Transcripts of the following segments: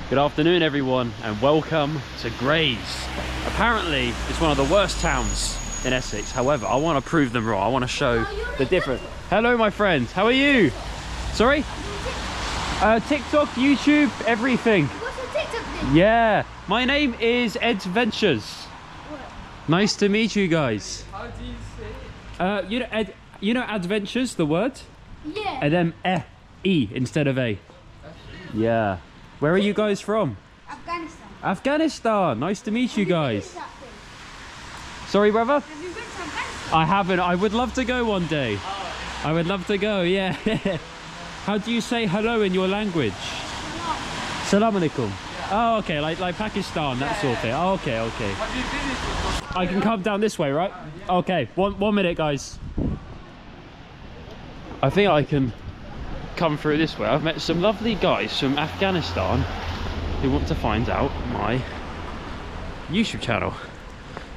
Good afternoon everyone and welcome to Grays. Apparently it's one of the worst towns in Essex. However, I want to prove them wrong. I want to show the difference. Hello my friends, how are you? Sorry? TikTok, YouTube, everything. What's your TikTok name? Yeah, my name is Ed Ventures. What? Nice to meet you guys. How do you say it? You know Adventures, the word? Yeah. And then E instead of A. Yeah. Where are you guys from? Afghanistan. Afghanistan. Nice to meet you Have been guys. to that place? Sorry, brother? Have you been to Afghanistan? I haven't. I would love to go one day. I would love to go, yeah. How do you say hello in your language? Salam alaikum. Oh, okay, like Pakistan, that sort of thing. Oh, okay. Have you visited? I can come down this way, right? Okay, one minute, guys. I think I can come through this way. I've met some lovely guys from Afghanistan who want to find out my YouTube channel.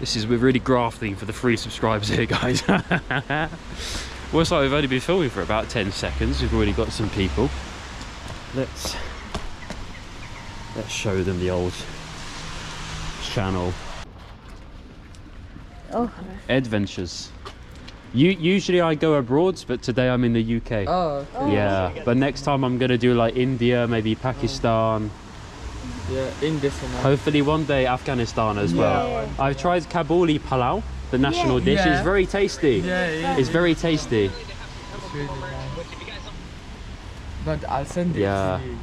We're really grafting for the free subscribers here, guys. Looks like we've only been filming for about 10 seconds. We've already got some people. Let's show them the old channel. Oh. Adventures. Usually I go abroad, but today I'm in the UK. Oh, okay. Yeah, but next time I'm gonna do like India, maybe Pakistan. Yeah, in this one. Hopefully one day Afghanistan as well. Yeah. I've tried Kabuli palau, the national dish. Yeah. It's very tasty. Yeah. It's very tasty. It's really nice. But I'll send it Yeah. to you.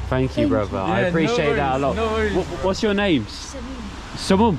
Thank you, brother. I Yeah, appreciate no that a lot. worries, no worries. What's your names? Samum.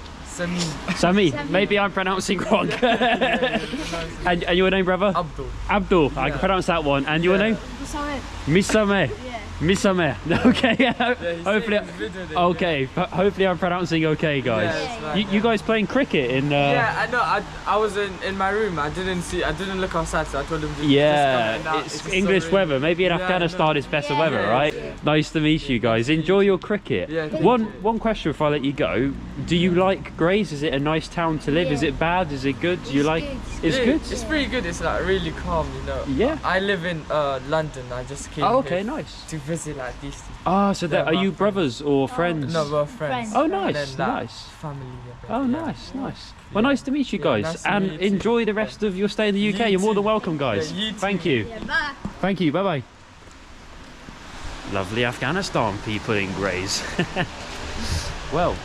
Sami. Maybe I'm pronouncing wrong. and your name, brother? Abdul. Abdul. I can pronounce that one. And your name? Sorry. Misame. Yeah. Misame. Okay. he Hopefully. said his video there, Okay. Hopefully I'm pronouncing okay, guys. Yeah, it's fine, You guys playing cricket in? Yeah, I know. I was in my room. I didn't look outside, so I told him to Yeah, just come in. it's just English so weather. Maybe in Yeah, Afghanistan no. it's better Yeah. weather, right? Yeah. Nice to meet you guys. Enjoy your cricket. Yeah, thank One question before I let you go. Do you like Grays? Is it a nice town to live? Yeah. Is it bad? Is it good? Do you It's like? good. It's Yeah, good. It's pretty good. It's like really calm, you know. Yeah. I live in London. I just came Oh, okay, here nice. to visit like these. Ah, so Yeah, are you my brothers or friends? No, we're friends. Oh, And nice, then, like, nice. Family. a bit, Oh, yeah. nice. Well, nice to meet you Yeah, guys, nice to and meet you. enjoy the rest of your stay in the UK. You You're more than too. welcome, guys. Yeah, you too. Thank you. Yeah, bye. Thank you. Bye bye. Lovely Afghanistan people in Grays. Well,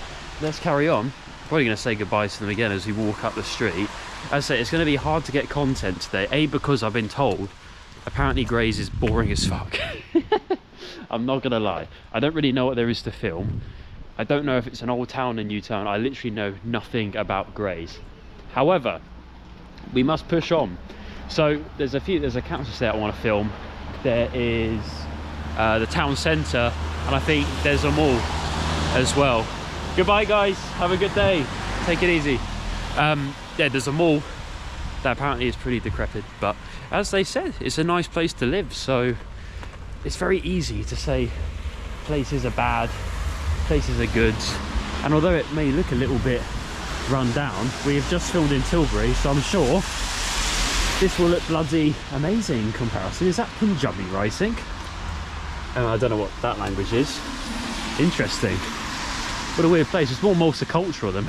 let's carry on. Probably going to say goodbye to them again as we walk up the street. As I say, it's going to be hard to get content today. A, because I've been told apparently Grays is boring as fuck. I'm not going to lie. I don't really know what there is to film. I don't know if it's an old town, a new town. I literally know nothing about Grays. However, we must push on. So there's a council estate I want to film. There is the town centre, and I think there's a mall as well. Goodbye guys, have a good day, take it easy. Yeah, there's a mall that apparently is pretty decrepit, but as they said, it's a nice place to live, so it's very easy to say places are bad, places are good. And although it may look a little bit run down, we have just filmed in Tilbury, so I'm sure this will look bloody amazing in comparison. Is that Punjabi writing? I don't know what that language is. Interesting. What a weird place. It's more multicultural than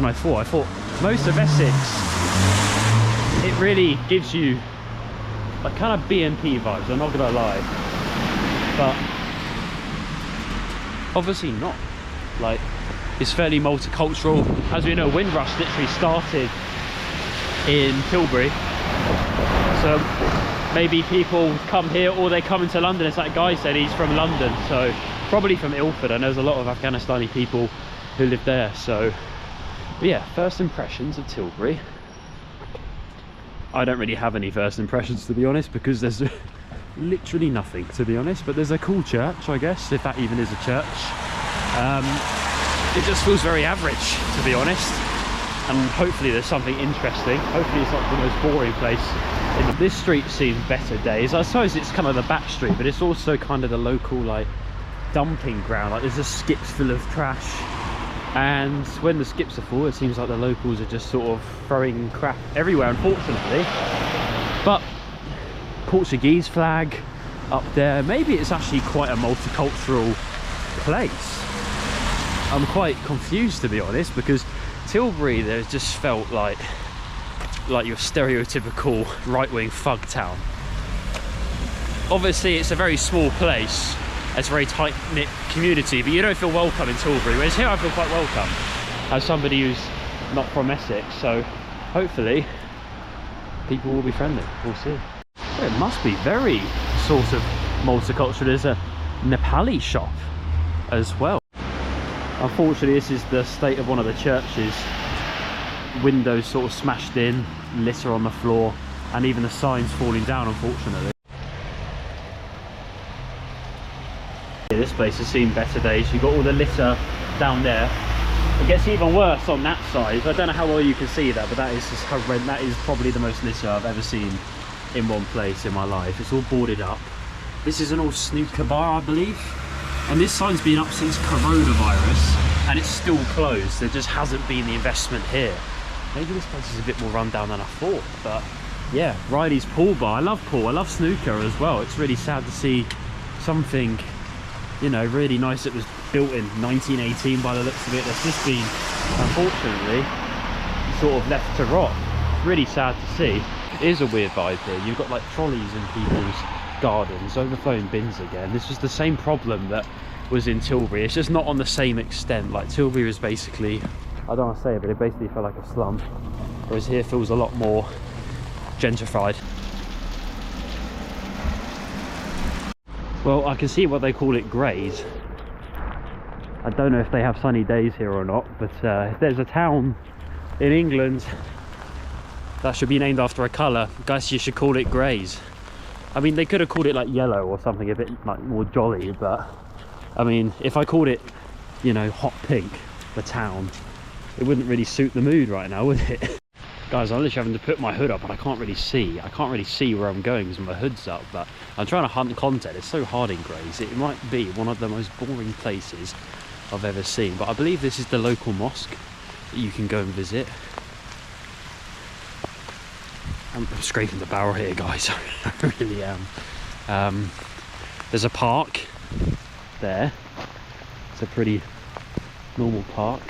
I thought. I thought most of Essex, it really gives you like kind of BNP vibes, I'm not gonna lie. But obviously not. Like, it's fairly multicultural. As we know, Windrush literally started in Tilbury. So maybe people come here or they come into London. As that guy said, he's from London, so probably from Ilford. I know there's a lot of Afghanistani people who live there. So but yeah, first impressions of Tilbury. I don't really have any first impressions, to be honest, because there's literally nothing, to be honest. But there's a cool church, I guess, if that even is a church. It just feels very average, to be honest. And hopefully there's something interesting. Hopefully it's not the most boring place. This street seems better days. I suppose it's kind of the back street, but it's also kind of the local like dumping ground. Like there's just skips full of trash, and when the skips are full, it seems like the locals are just sort of throwing crap everywhere, unfortunately. But Portuguese flag, up there. Maybe it's actually quite a multicultural place. I'm quite confused, to be honest, because Tilbury, there's just felt like your stereotypical right-wing thug town. Obviously, it's a very small place. It's a very tight-knit community, but you don't feel welcome in Tilbury. Whereas here, I feel quite welcome as somebody who's not from Essex. So hopefully, people will be friendly. We'll see. Well, it must be very sort of multicultural. There's a Nepali shop as well. Unfortunately, this is the state of one of the churches. Windows sort of smashed in, litter on the floor, and even the signs falling down, unfortunately. Yeah, this place has seen better days. You've got all the litter down there. It gets even worse on that side. I don't know how well you can see that, but that is just horrendous. That is probably the most litter I've ever seen in one place in my life. It's all boarded up. This is an old snooker bar, I believe. And this sign's been up since coronavirus, and it's still closed. There just hasn't been the investment here. Maybe this place is a bit more run down than I thought, but yeah, Riley's pool bar. I love pool, I love snooker as well. It's really sad to see something, you know, really nice that was built in 1918 by the looks of it. That's just been, unfortunately, sort of left to rot. Really sad to see. It is a weird vibe here. You've got like trolleys in people's gardens, overflowing bins again. This was the same problem that was in Tilbury. It's just not on the same extent. Like Tilbury is basically, I don't want to say it, but it basically felt like a slum, whereas here feels a lot more gentrified. Well, I can see what they call it Grays. I don't know if they have sunny days here or not, but if there's a town in England that should be named after a colour, guys, you should call it Grays. I mean, they could have called it like yellow or something a bit like more jolly, but I mean, if I called it, you know, hot pink, the town, it wouldn't really suit the mood right now, would it? Guys, I'm literally having to put my hood up and I can't really see where I'm going because my hood's up, but I'm trying to hunt content. It's so hard in Grays. It might be one of the most boring places I've ever seen, but I believe this is the local mosque that you can go and visit. I'm scraping the barrel here, guys. I really am. There's a park there. It's a pretty normal park.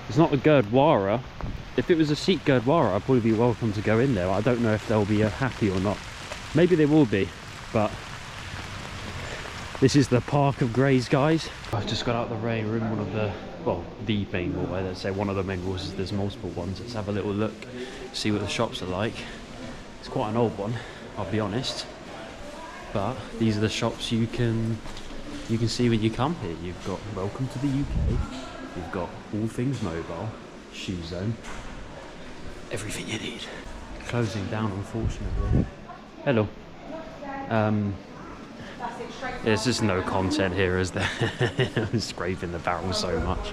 It's not a Gurdwara. If it was a Sikh Gurdwara, I'd probably be welcome to go in there. I don't know if they'll be happy or not. Maybe they will be, but this is the Park of Grays, guys. I've just got out of the rain. We're in one of the, well, the main wall. Let's say one of the main walls. There's multiple ones. Let's have a little look, see what the shops are like. It's quite an old one, I'll be honest. But these are the shops you can see when you come here. You've got Welcome to the UK. You've got All Things Mobile, Shoe Zone, everything you need. Closing down, unfortunately. Hello. There's just no content here, is there? I'm scraping the barrel so much.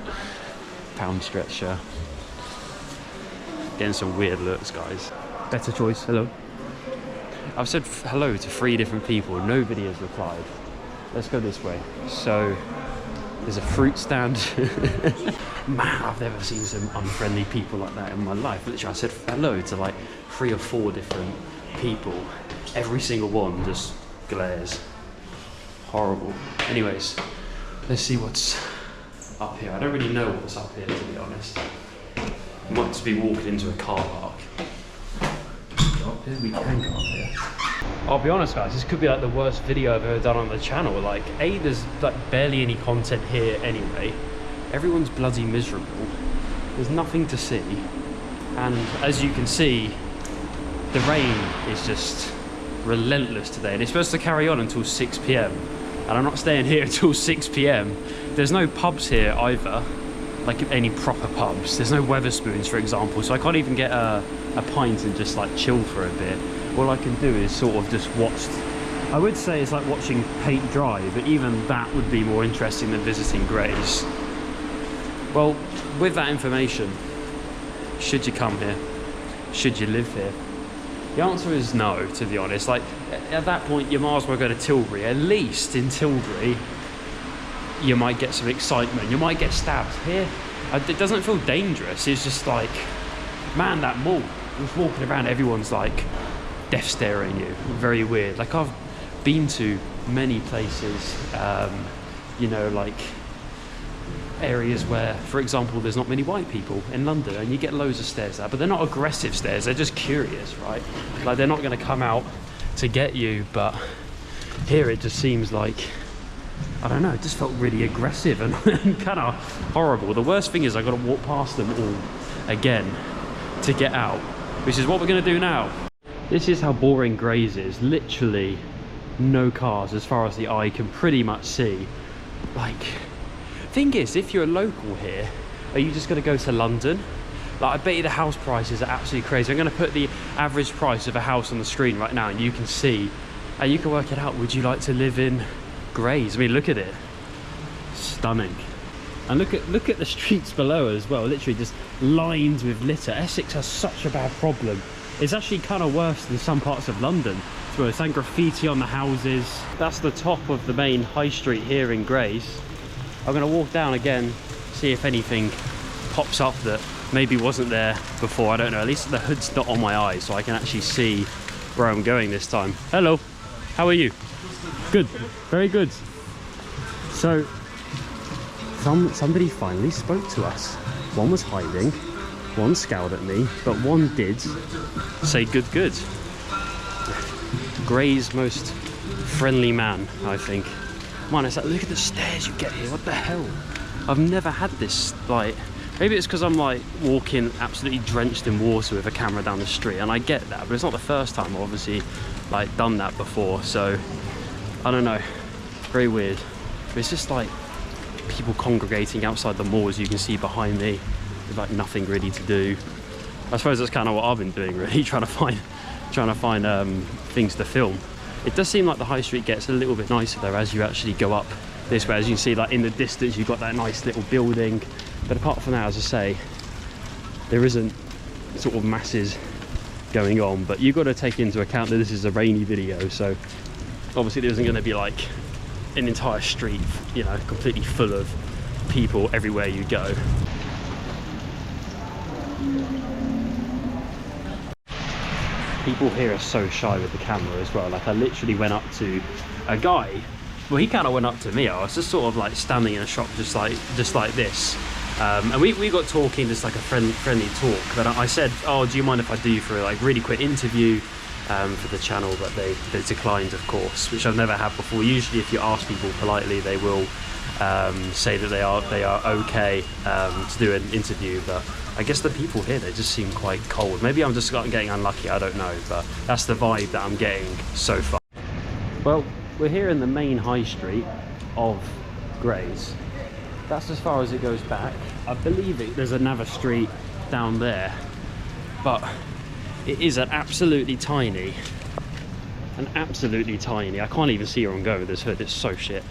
Pound stretcher. Getting some weird looks, guys. Better choice. Hello. I've said hello to 3 different people. Nobody has replied. Let's go this way. So there's a fruit stand. Man, I've never seen some unfriendly people like that in my life. Literally, I said hello to like 3 or 4 different people. Every single one just glares. Horrible. Anyways, let's see what's up here. I don't really know what's up here, to be honest. I might just be walking into a car park. Up here, we can go up here. I'll be honest, guys, this could be like the worst video I've ever done on the channel. Like, A, there's like barely any content here anyway. Everyone's bloody miserable. There's nothing to see. And as you can see, the rain is just relentless today. And it's supposed to carry on until 6 PM. And I'm not staying here until 6 PM. There's no pubs here either. Like any proper pubs. There's no Weatherspoons, for example. So I can't even get a pint and just like chill for a bit. All I can do is sort of just watch. I would say it's like watching paint dry, but even that would be more interesting than visiting Grays. Well, with that information, should you come here? Should you live here? The answer is no, to be honest. Like, at that point, you might as well go to Tilbury. At least in Tilbury, you might get some excitement. You might get stabbed. Here, it doesn't feel dangerous. It's just like, man, that mall. Just walking around, everyone's like death staring you. Very weird. Like, I've been to many places, you know, like areas where, for example, there's not many white people in London, and you get loads of stares there, but they're not aggressive stares, they're just curious, right? Like, they're not going to come out to get you, but here it just seems like, I don't know, it just felt really aggressive and, and kind of horrible. The worst thing is I got to walk past them all again to get out, which is what we're going to do now. This is how boring Grays is. Literally no cars as far as the eye can pretty much see. Like, thing is, if you're a local here, are you just going to go to London? Like, I bet you the house prices are absolutely crazy. I'm going to put the average price of a house on the screen right now, and you can see, and you can work it out. Would you like to live in Grays? I mean, look at it. Stunning. And look at the streets below as well. Literally just lined with litter. Essex has such a bad problem. It's actually kind of worse than some parts of London. And graffiti on the houses. That's the top of the main high street here in Grays. I'm going to walk down again, see if anything pops up that maybe wasn't there before. I don't know. At least the hood's not on my eyes, so I can actually see where I'm going this time. Hello, how are you? Good, very good. So somebody finally spoke to us. One was hiding, one scowled at me, but one did say good. Gray's most friendly man, I think. Man, it's like, look at the stairs you get here. What the hell? I've never had this. Like, maybe it's because I'm like walking absolutely drenched in water with a camera down the street, and I get that, but it's not the first time I've obviously like done that before. So I don't know, very weird. But it's just like people congregating outside the mall, as you can see behind me. There's like nothing really to do. I suppose that's kind of what I've been doing, really, trying to find things to film. It does seem like the high street gets a little bit nicer though as you actually go up this way. As you can see, like in the distance, you've got that nice little building, but apart from that, as I say, there isn't sort of masses going on. But you've got to take into account that this is a rainy video, so obviously there isn't going to be like an entire street, you know, completely full of people everywhere you go. People here are so shy with the camera as well. Like, I literally went up to a guy, well, he kind of went up to me. I was just sort of like standing in a shop just like this, and we got talking, just like a friendly talk. But I said, oh, do you mind if I do you for a like really quick interview for the channel? But they declined, of course, which I've never had before. Usually if you ask people politely, they will say that they are okay to do an interview, but I guess the people here, they just seem quite cold. Maybe I'm just getting unlucky, I don't know, but that's the vibe that I'm getting so far. Well, we're here in the main high street of Grays. That's as far as it goes back. I believe there's another street down there, but it is an absolutely tiny, I can't even see her on go with this hood, it's so shit.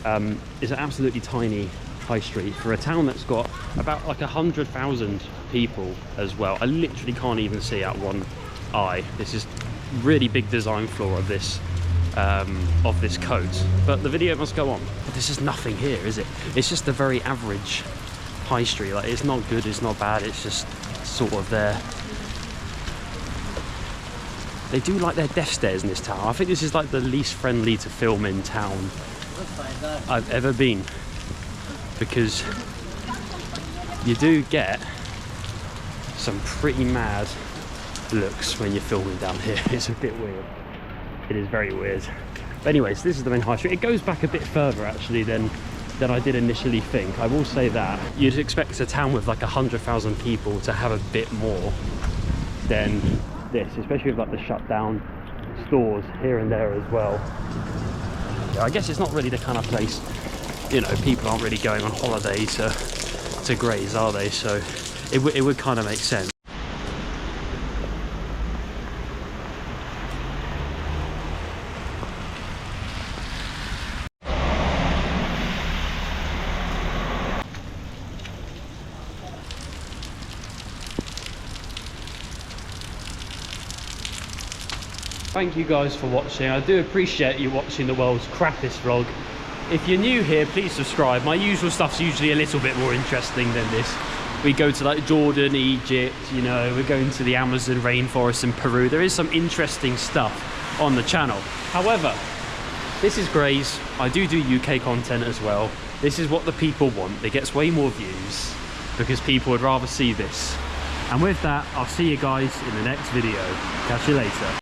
It's an absolutely tiny high street for a town that's got about like 100,000 people as well. I literally can't even see out one eye. This is really big design flaw of this coat, but the video must go on. But this is nothing here, is it? It's just a very average high street. Like, it's not good, it's not bad, it's just sort of there. They do like their death stares in this town. I think this is like the least friendly to film in town I've ever been, because you do get some pretty mad looks when you're filming down here. It's a bit weird. It is very weird. But anyways, this is the main high street. It goes back a bit further actually than I did initially think. I will say that. You'd expect a town with like 100,000 people to have a bit more than this, especially with like the shut down stores here and there as well. I guess it's not really the kind of place, you know, people aren't really going on holiday to Grays, are they? So it would kind of make sense. Thank you guys for watching. I do appreciate you watching the world's crappiest vlog. If you're new here, please subscribe. My usual stuff's usually a little bit more interesting than this. we go to like Jordan, Egypt, you know, we're going to the Amazon rainforest in Peru. There is some interesting stuff on the channel. However, this is Grays. I do UK content as well. This is what the people want. It gets way more views because people would rather see this. And with that, I'll see you guys in the next video. Catch you later.